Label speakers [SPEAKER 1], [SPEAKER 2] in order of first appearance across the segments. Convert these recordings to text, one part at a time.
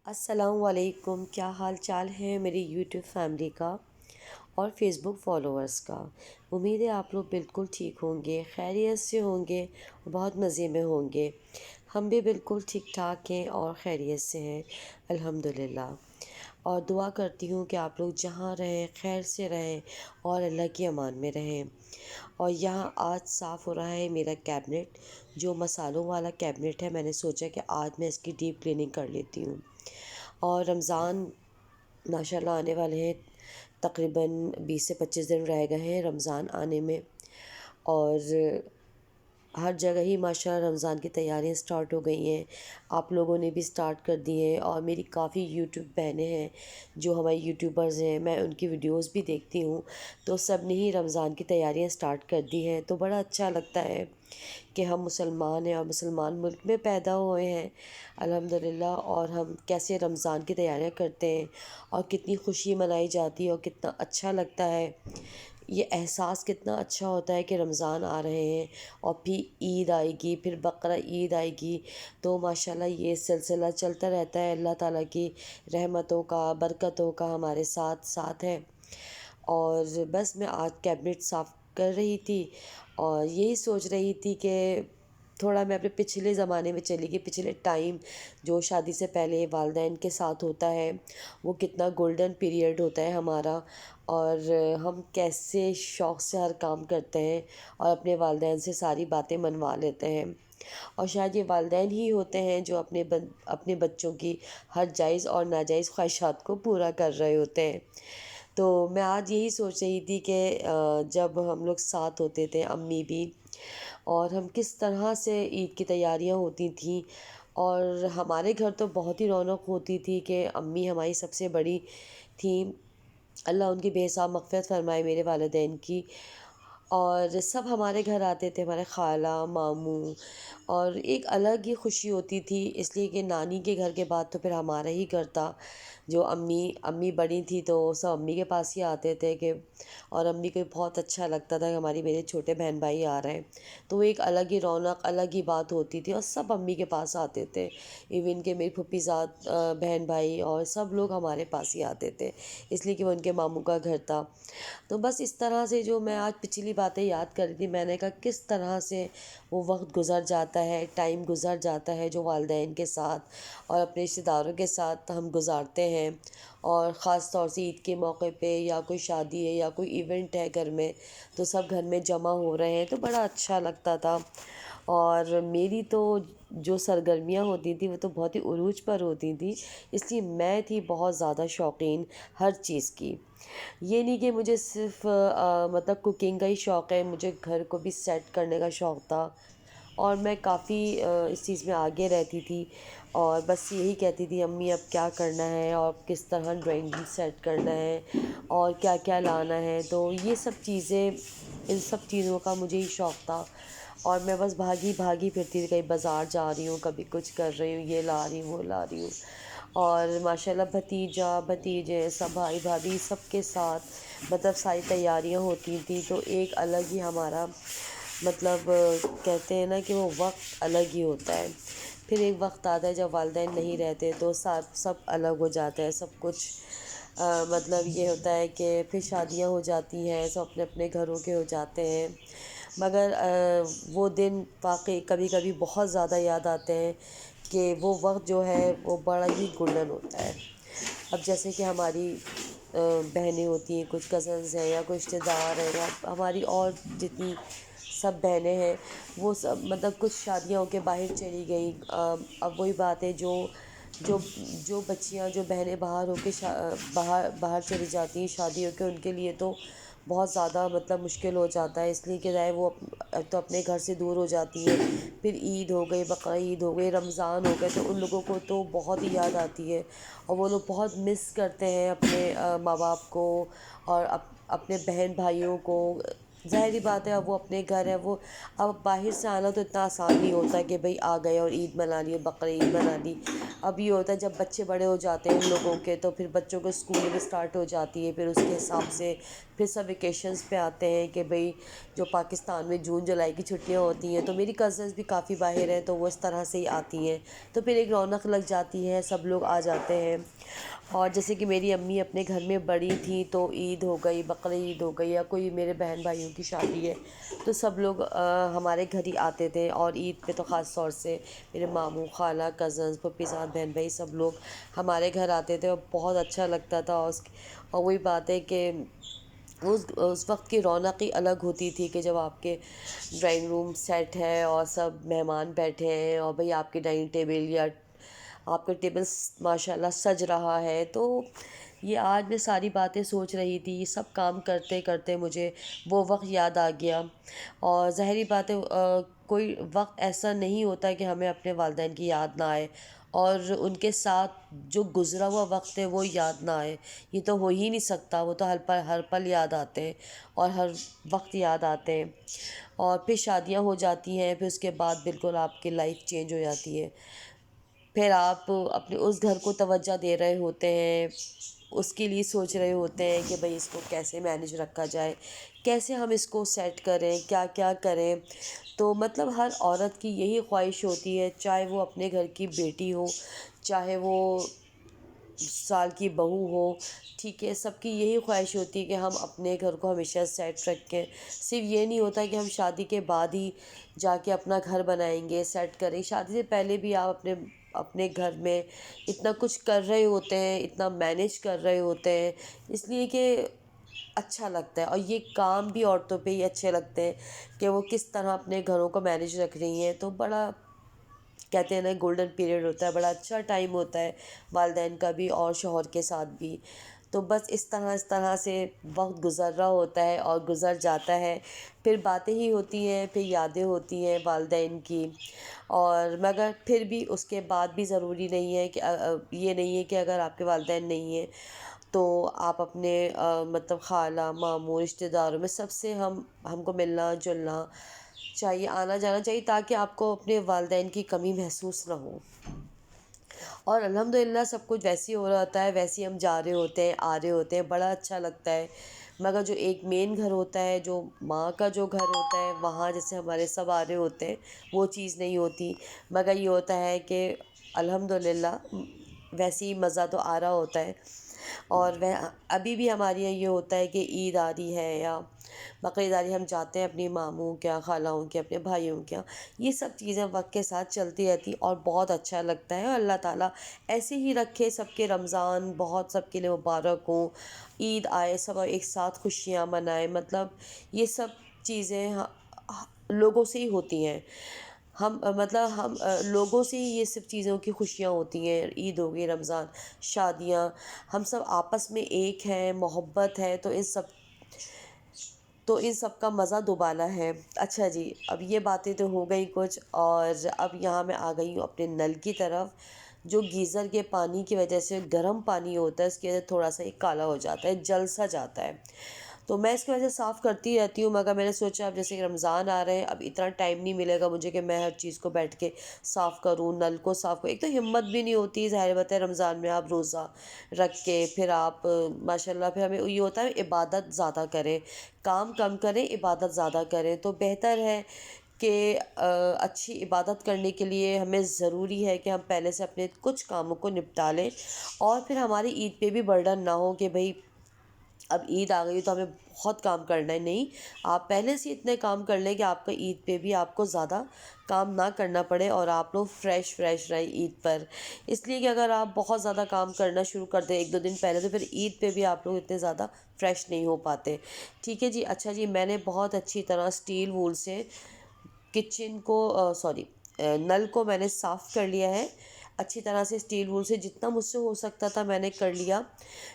[SPEAKER 1] السلام علیکم، کیا حال چال ہے میری یوٹیوب فیملی کا اور فیس بک فالوورس کا۔ امید ہے آپ لوگ بالکل ٹھیک ہوں گے، خیریت سے ہوں گے اور بہت مزے میں ہوں گے۔ ہم بھی بالکل ٹھیک ٹھاک ہیں اور خیریت سے ہیں الحمدللہ۔ اور دعا کرتی ہوں کہ آپ لوگ جہاں رہیں خیر سے رہیں اور اللہ کی امان میں رہیں۔ اور یہاں آج صاف ہو رہا ہے میرا کیبنٹ، جو مسالوں والا کیبنٹ ہے۔ میں نے سوچا کہ آج میں اس کی ڈیپ کلیننگ کر لیتی ہوں۔ اور رمضان ماشاءاللہ آنے والے ہیں، تقریباً 20 سے 25 دن رہ گئے ہیں رمضان آنے میں، اور ہر جگہ ہی ماشاءاللہ رمضان کی تیاریاں سٹارٹ ہو گئی ہیں۔ آپ لوگوں نے بھی سٹارٹ کر دی ہیں، اور میری کافی یوٹیوب بہنیں ہیں جو ہماری یوٹیوبرز ہیں، میں ان کی ویڈیوز بھی دیکھتی ہوں، تو سب نے ہی رمضان کی تیاریاں سٹارٹ کر دی ہیں۔ تو بڑا اچھا لگتا ہے کہ ہم مسلمان ہیں اور مسلمان ملک میں پیدا ہوئے ہیں الحمدللہ، اور ہم کیسے رمضان کی تیاریاں کرتے ہیں اور کتنی خوشی منائی جاتی ہے اور کتنا اچھا لگتا ہے۔ یہ احساس کتنا اچھا ہوتا ہے کہ رمضان آ رہے ہیں اور پھر عید آئے گی، پھر بقرہ عید آئے گی، تو ماشاءاللہ یہ سلسلہ چلتا رہتا ہے۔ اللہ تعالیٰ کی رحمتوں کا، برکتوں کا ہمارے ساتھ ساتھ ہے۔ اور بس میں آج کیبنٹ صاف کر رہی تھی اور یہی سوچ رہی تھی کہ تھوڑا میں اپنے پچھلے زمانے میں چلی گئی، پچھلے ٹائم جو شادی سے پہلے والدین کے ساتھ ہوتا ہے، وہ کتنا گولڈن پیریڈ ہوتا ہے ہمارا، اور ہم کیسے شوق سے ہر کام کرتے ہیں اور اپنے والدین سے ساری باتیں منوا لیتے ہیں۔ اور شاید یہ والدین ہی ہوتے ہیں جو اپنے بچوں کی ہر جائز اور ناجائز خواہشات کو پورا کر رہے ہوتے ہیں۔ تو میں آج یہی سوچ رہی تھی کہ جب ہم لوگ ساتھ ہوتے تھے، امی بھی، اور ہم کس طرح سے عید کی تیاریاں ہوتی تھیں، اور ہمارے گھر تو بہت ہی رونق ہوتی تھی کہ امی ہماری سب سے بڑی تھیں، اللہ ان کی بے حساب مغفرت فرمائے میرے والدین کی۔ اور سب ہمارے گھر آتے تھے، ہمارے خالہ ماموں، اور ایک الگ ہی خوشی ہوتی تھی، اس لیے کہ نانی کے گھر کے بعد تو پھر ہمارا ہی گھر تھا۔ جو امی بڑی تھی تو سب امی کے پاس ہی آتے تھے کہ، اور امی کو بہت اچھا لگتا تھا کہ میرے چھوٹے بہن بھائی آ رہے ہیں، تو وہ ایک الگ ہی رونق، الگ ہی بات ہوتی تھی، اور سب امی کے پاس آتے تھے، ایون کہ میری پھوپھی زاد بہن بھائی اور سب لوگ ہمارے پاس ہی آتے تھے، اس لیے کہ وہ ان کے ماموں کا گھر تھا۔ تو بس اس طرح سے جو میں آج پچھلی باتیں یاد کر رہی تھی، میں نے کہا کس طرح سے وہ وقت گزر جاتا ہے، ٹائم گزر جاتا ہے جو والدین کے ساتھ اور اپنے رشتہ داروں کے ساتھ ہم گزارتے ہیں، اور خاص طور سے عید کے موقع پہ یا کوئی شادی ہے یا کوئی ایونٹ ہے گھر میں، تو سب گھر میں جمع ہو رہے ہیں، تو بڑا اچھا لگتا تھا۔ اور میری تو جو سرگرمیاں ہوتی تھیں وہ تو بہت ہی عروج پر ہوتی تھیں، اس لیے میں تھی بہت زیادہ شوقین ہر چیز کی۔ یہ نہیں کہ مجھے صرف مطلب کوکنگ کا ہی شوق ہے، مجھے گھر کو بھی سیٹ کرنے کا شوق تھا، اور میں کافی اس چیز میں آگے رہتی تھی، اور بس یہی کہتی تھی امی اب کیا کرنا ہے اور کس طرح ڈرائنگ سیٹ کرنا ہے اور کیا کیا لانا ہے، تو یہ سب چیزیں، ان سب چیزوں کا مجھے ہی شوق تھا، اور میں بس بھاگی بھاگی پھرتی تھی، کہیں بازار جا رہی ہوں، کبھی کچھ کر رہی ہوں، یہ لا رہی ہوں وہ لا رہی ہوں، اور ماشاءاللہ بھتیجا بھتیجے سب بھائی بھابھی سب کے ساتھ مطلب ساری تیاریاں ہوتی تھیں، تو ایک الگ ہی ہمارا مطلب کہتے ہیں نا کہ وہ وقت الگ ہی ہوتا ہے۔ پھر ایک وقت آتا ہے جب والدین نہیں رہتے تو سب الگ ہو جاتا ہے سب کچھ، مطلب یہ ہوتا ہے کہ پھر شادیاں ہو جاتی ہیں، سب اپنے اپنے گھروں کے ہو جاتے ہیں، مگر وہ دن واقعی کبھی کبھی بہت زیادہ یاد آتے ہیں کہ وہ وقت جو ہے وہ بڑا ہی گولڈن ہوتا ہے۔ اب جیسے کہ ہماری بہنیں ہوتی ہیں، کچھ کزنز ہیں یا کوئی رشتہ دار ہیں، یا ہماری اور جتنی سب بہنیں ہیں، وہ سب مطلب کچھ شادیاں ہو کے باہر چلی گئیں۔ اب وہی بات ہے، جو بچیاں جو بہنیں باہر ہو کے باہر چلی جاتی ہیں شادی ہو کے، ان کے لیے تو بہت زیادہ مطلب مشکل ہو جاتا ہے، اس لیے کہ ظاہر وہ تو اپنے گھر سے دور ہو جاتی ہیں، پھر عید ہو گئی، بقرہ عید ہو گئی، رمضان ہو گئے، تو ان لوگوں کو تو بہت ہی یاد آتی ہے، اور وہ لوگ بہت مس کرتے ہیں اپنے ماں باپ کو اور اپنے بہن بھائیوں کو، ظاہری بات ہے اب وہ اپنے گھر ہے، وہ اب باہر سے آنا تو اتنا آسان نہیں ہوتا کہ بھئی آ گئے اور عید منا لی، بقرعید منا لی۔ اب یہ ہوتا ہے جب بچے بڑے ہو جاتے ہیں ان لوگوں کے، تو پھر بچوں کو اسکولنگ اسٹارٹ ہو جاتی ہے، پھر اس کے حساب سے پھر سب ویکیشنز پہ آتے ہیں کہ بھئی جو پاکستان میں جون جولائی کی چھٹیاں ہوتی ہیں، تو میری کزنز بھی کافی باہر ہیں تو وہ اس طرح سے ہی آتی ہیں، تو پھر ایک رونق لگ جاتی ہے، سب لوگ آ جاتے ہیں۔ اور جیسے کہ میری امی اپنے گھر میں بڑی تھیں تو عید ہو گئی، بقرعید ہو گئی، یا کوئی میرے بہن بھائیوں کی شادی ہے تو سب لوگ ہمارے گھر ہی آتے تھے، اور عید پہ تو خاص طور سے میرے ماموں، خالہ، کزنز، پھپھی صاحب، بہن بھائی سب لوگ ہمارے گھر آتے تھے اور بہت اچھا لگتا تھا۔ اور وہی بات ہے کہ اس وقت کی رونق ہی الگ ہوتی تھی کہ جب آپ کے ڈرائنگ روم سیٹ ہے اور سب مہمان بیٹھے ہیں، اور بھئی آپ کے ڈائننگ ٹیبل یا آپ کا ٹیبل ماشاء اللہ سج رہا ہے، تو یہ آج میں ساری باتیں سوچ رہی تھی، یہ سب کام کرتے کرتے مجھے وہ وقت یاد آ گیا۔ اور ظاہری بات ہے کوئی وقت ایسا نہیں ہوتا کہ ہمیں اپنے والدین کی یاد نہ آئے، اور ان کے ساتھ جو گزرا ہوا وقت ہے وہ یاد نہ آئے، یہ تو ہو ہی نہیں سکتا، وہ تو ہر پل یاد آتے ہیں اور ہر وقت یاد آتے ہیں۔ اور پھر شادیاں ہو جاتی ہیں، پھر اس کے بعد بالکل آپ کی لائف چینج ہو جاتی ہے، پھر آپ اپنے اس گھر کو توجہ دے رہے ہوتے ہیں، اس کے لیے سوچ رہے ہوتے ہیں کہ بھئی اس کو کیسے مینیج رکھا جائے، کیسے ہم اس کو سیٹ کریں، کیا کیا کریں۔ تو مطلب ہر عورت کی یہی خواہش ہوتی ہے، چاہے وہ اپنے گھر کی بیٹی ہو، چاہے وہ سال کی بہو ہو، ٹھیک ہے، سب کی یہی خواہش ہوتی ہے کہ ہم اپنے گھر کو ہمیشہ سیٹ رکھیں۔ صرف یہ نہیں ہوتا کہ ہم شادی کے بعد ہی جا کے اپنا گھر بنائیں گے، سیٹ کریں، شادی سے پہلے بھی آپ اپنے گھر میں اتنا کچھ کر رہے ہوتے ہیں، اتنا مینیج کر رہے ہوتے ہیں، اس لیے کہ اچھا لگتا ہے۔ اور یہ کام بھی عورتوں پہ ہی اچھے لگتے ہیں کہ وہ کس طرح اپنے گھروں کو مینیج رکھ رہی ہیں، تو بڑا کہتے ہیں نا گولڈن پیریڈ ہوتا ہے، بڑا اچھا ٹائم ہوتا ہے والدین کا بھی اور شوہر کے ساتھ بھی۔ تو بس اس طرح سے وقت گزر رہا ہوتا ہے اور گزر جاتا ہے، پھر باتیں ہی ہوتی ہیں، پھر یادیں ہوتی ہیں والدین کی۔ اور مگر پھر بھی اس کے بعد بھی ضروری نہیں ہے کہ یہ نہیں ہے کہ اگر آپ کے والدین نہیں ہیں تو آپ اپنے مطلب خالہ، ماموں، رشتہ داروں میں سب سے ہم کو ملنا جلنا چاہیے، آنا جانا چاہیے، تاکہ آپ کو اپنے والدین کی کمی محسوس نہ ہو۔ اور الحمدللہ سب کچھ ویسے ہی ہو رہا ہوتا ہے، ویسے ہی ہم جا رہے ہوتے ہیں، آ رہے ہوتے ہیں، بڑا اچھا لگتا ہے۔ مگر جو ایک مین گھر ہوتا ہے، جو ماں کا جو گھر ہوتا ہے، وہاں جیسے ہمارے سب آ رہے ہوتے ہیں، وہ چیز نہیں ہوتی۔ مگر یہ ہوتا ہے کہ الحمدللہ ویسے ہی مزہ تو آ رہا ہوتا ہے۔ اور ابھی بھی ہمارے یہاں یہ ہوتا ہے کہ عید آ رہی ہے یا بقرعید آ رہی ہے، ہم جاتے ہیں اپنی ماموں کے یہاں، خالہوں کے، اپنے بھائیوں کے یہاں۔ یہ سب چیزیں وقت کے ساتھ چلتی رہتی اور بہت اچھا لگتا ہے، اور اللہ تعالیٰ ایسے ہی رکھے سب کے رمضان بہت سب کے لیے مبارک ہوں، عید آئے سب ایک ساتھ خوشیاں منائیں، مطلب یہ سب چیزیں لوگوں سے ہی ہوتی ہیں، ہم لوگوں سے ہی یہ سب چیزوں کی خوشیاں ہوتی ہیں، عید ہو گئی، رمضان، شادیاں، ہم سب آپس میں ایک ہیں، محبت ہے، تو ان سب کا مزہ دوبالا ہے۔ اچھا جی، اب یہ باتیں تو ہو گئی کچھ، اور اب یہاں میں آ گئی ہوں اپنے نل کی طرف، جو گیزر کے پانی کی وجہ سے گرم پانی ہوتا ہے، اس کی وجہ سے تھوڑا سا یہ کالا ہو جاتا ہے، جل سا جاتا ہے، تو میں اس کی وجہ سے صاف کرتی رہتی ہوں، مگر میں نے سوچا اب جیسے کہ رمضان آ رہے ہیں، اب اتنا ٹائم نہیں ملے گا مجھے کہ میں ہر چیز کو بیٹھ کے صاف کروں، نل کو صاف کروں، ایک تو ہمت بھی نہیں ہوتی، ظاہر بات ہے رمضان میں آپ روزہ رکھ کے پھر آپ ماشاء اللہ، پھر ہمیں یہ ہوتا ہے عبادت زیادہ کریں، کام کم کریں، عبادت زیادہ کریں، تو بہتر ہے کہ اچھی عبادت کرنے کے لیے ہمیں ضروری ہے کہ ہم پہلے سے اپنے کچھ کاموں کو نپٹا لیں، اور پھر ہماری عید پہ بھی برڈن نہ ہو کہ بھئی اب عید آ گئی تو ہمیں بہت کام کرنا ہے، نہیں، آپ پہلے سے اتنے کام کر لیں کہ آپ کا عید پہ بھی آپ کو زیادہ کام نہ کرنا پڑے، اور آپ لوگ فریش رہیں عید پر۔ اس لیے کہ اگر آپ بہت زیادہ کام کرنا شروع کر دیں ایک دو دن پہلے، تو پھر عید پہ بھی آپ لوگ اتنے زیادہ فریش نہیں ہو پاتے، ٹھیک ہے جی۔ اچھا جی، میں نے بہت اچھی طرح اسٹیل وول سے کچن کو نل کو میں نے صاف کر لیا ہے اچھی طرح سے، اسٹیل وول سے جتنا مجھ سے ہو سکتا تھا میں نے کر لیا،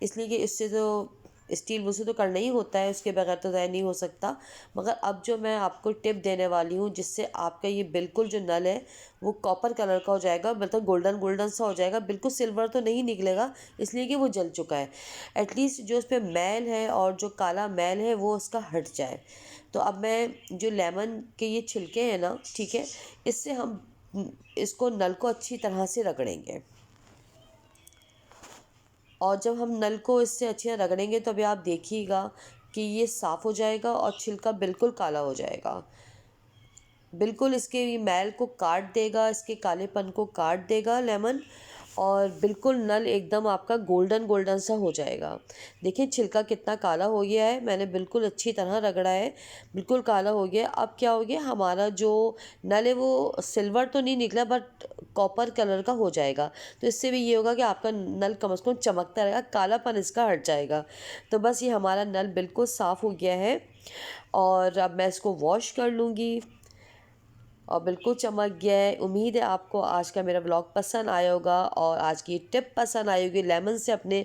[SPEAKER 1] اس لیے کہ اس سے تو اسٹیل وول سے تو کرنا ہی ہوتا ہے، اس کے بغیر تو ظاہر نہیں ہو سکتا۔ مگر اب جو میں آپ کو ٹپ دینے والی ہوں، جس سے آپ کا یہ بالکل جو نل ہے وہ کاپر کلر کا ہو جائے گا، مطلب گولڈن سا ہو جائے گا، بالکل سلور تو نہیں نکلے گا اس لیے کہ وہ جل چکا ہے، ایٹ لیسٹ جو اس پہ میل ہے اور جو کالا میل ہے وہ اس کا ہٹ جائے، تو اب میں جو لیمن کے یہ چھلکے ہیں نا، ٹھیک ہے، اس سے ہم اس کو نل کو اچھی طرح سے رگڑیں گے، اور جب ہم نل کو اس سے اچھے سے رگڑیں گے تو ابھی آپ دیکھیے گا کہ یہ صاف ہو جائے گا اور چھلکا بالکل کالا ہو جائے گا، بالکل اس کے میل کو کاٹ دے گا، اس کے کالے پن کو کاٹ دے گا لیمن، اور بالکل نل ایک دم آپ کا گولڈن گولڈن سا ہو جائے گا۔ دیکھیں چھلکا کتنا کالا ہو گیا ہے، میں نے بالکل اچھی طرح رگڑا ہے، بالکل کالا ہو گیا۔ اب کیا ہو گیا، ہمارا جو نل ہے وہ سلور تو نہیں نکلا بٹ کاپر کلر کا ہو جائے گا، تو اس سے بھی یہ ہوگا کہ آپ کا نل کم از کم چمکتا رہے گا، کالا پن اس کا ہٹ جائے گا۔ تو بس یہ ہمارا نل بالکل صاف ہو گیا ہے، اور اب میں اس کو واش کر لوں گی، اور بالکل چمک گیا ہے۔ امید ہے آپ کو آج کا میرا ولاگ پسند آیا ہوگا، اور آج کی ٹپ پسند آئی ہوگی، لیمن سے اپنے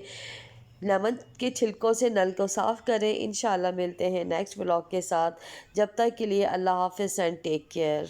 [SPEAKER 1] لیمن کے چھلکوں سے نل کو صاف کریں۔ انشاءاللہ ملتے ہیں نیکسٹ ولاگ کے ساتھ، جب تک کے لیے اللہ حافظ اینڈ ٹیک کیئر۔